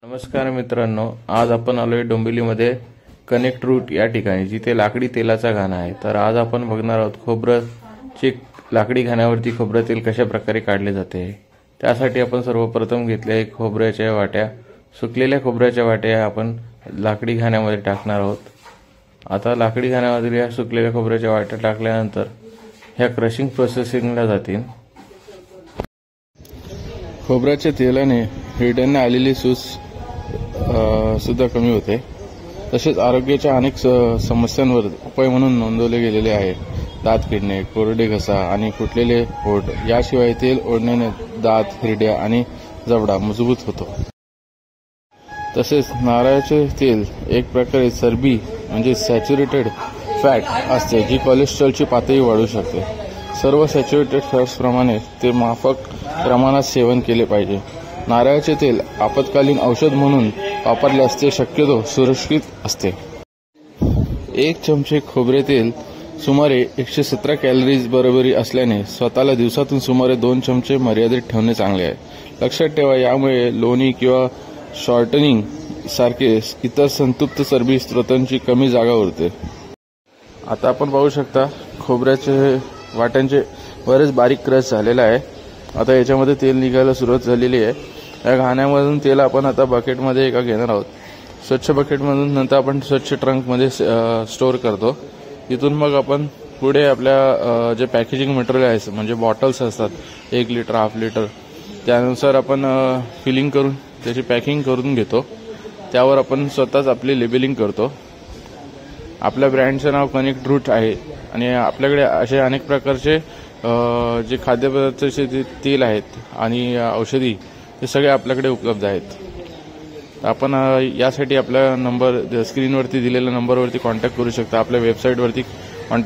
नमस्कार मित्रांनो, आज आपण आलोय डोंबिवलीमध्ये कनेक्ट रूट या ठिकाणी, जिथे लाकडी तेलाचा घाणा आहे। तर आज आपण बघणार आहोत खोबऱ्याची लाकडी घाण्यावरती खोबरं तेल कशा प्रकारे काढले जाते। त्यासाठी आपण सर्वप्रथम घेतले खोबऱ्याच्या वाट्या, सुकलेल्या खोबऱ्याच्या वाट्या आपण लाकडी घाण्यामध्ये टाकणार आहोत। आता लाकडी घाण्यामधील या सुकलेल्या खोबऱ्याच्या वाट्या टाकल्यानंतर ह्या क्रशिंग प्रोसेसिंगला जातील। खोबऱ्याच्या तेलाने हिरड्यांना आलेली सूज सुद्धा कमी होते। तसेच आरोग्याच्या अनेक समस्यांवर उपाय म्हणून नोंदवले गेलेले आहे। दात किडणे, कोरडे घसा आणि फुटलेले पोट, याशिवाय तेल ओढण्याने दात, हिरड्या आणि जबडा मजबूत होतो। तसेच नारळाचे तेल एक प्रकारे चरबी म्हणजे सॅच्युरेटेड फॅट असते, जी कोलेस्ट्रॉलची पातळी वाढवू शकते। सर्व सॅच्युरेटेड फॅट्स प्रमाणे ते माफक प्रमाणात सेवन केले पाहिजे। नारळाचे तेल आपत्कालीन औषध म्हणून वापरल्यास ते शक्यतो सुरक्षित असते। 1 चमचे खोबरे तेल सुमारे 117 कॅलरीज बरोबरी असल्याने स्वतःला दिवसातून सुमारे 2 चमचे मर्यादित ठेवणे चांगले आहे। लक्षात ठेवा, यामुळे लोणी किंवा शॉर्टनिंग सारखे इतर संतृप्त चरबी स्त्रोतांची कमी जागा उरते। आता आपण पाहू शकता खोबऱ्याचे वाट्यांचे बरेच बारीक क्रश झालेला आहे। आता याच्यामध्ये तेल निघायला सुरुवात झालेली आहे। या घाण्यामधून तेल आपण आता बकेटमध्ये एका घेणार आहोत। स्वच्छ बकेटमधून नंतर आपण स्वच्छ ट्रंकमध्ये स्टोअर करतो। इथून मग आपण पुढे आपल्या जे पॅकेजिंग मटेरियल आहे, म्हणजे बॉटल्स असतात 1 लिटर, हाफ लिटर, त्यानुसार आपण फिलिंग करून त्याची पॅकिंग करून घेतो। त्यावर आपण स्वतःच आपली लेबलिंग करतो। आपल्या ब्रँडचं नाव कनेक्ट रूट आहे आणि आपल्याकडे असे अनेक प्रकारचे जे खाद्यपदार्थाचे जे तेल आहेत आणि औषधी, हे सगळे आपल्याकडे उपलब्ध आहेत। आपण यासाठी आपला नंबर स्क्रीनवरती दिलेल्या नंबरवरती कॉन्टॅक्ट करू शकता। आपल्या वेबसाईटवरती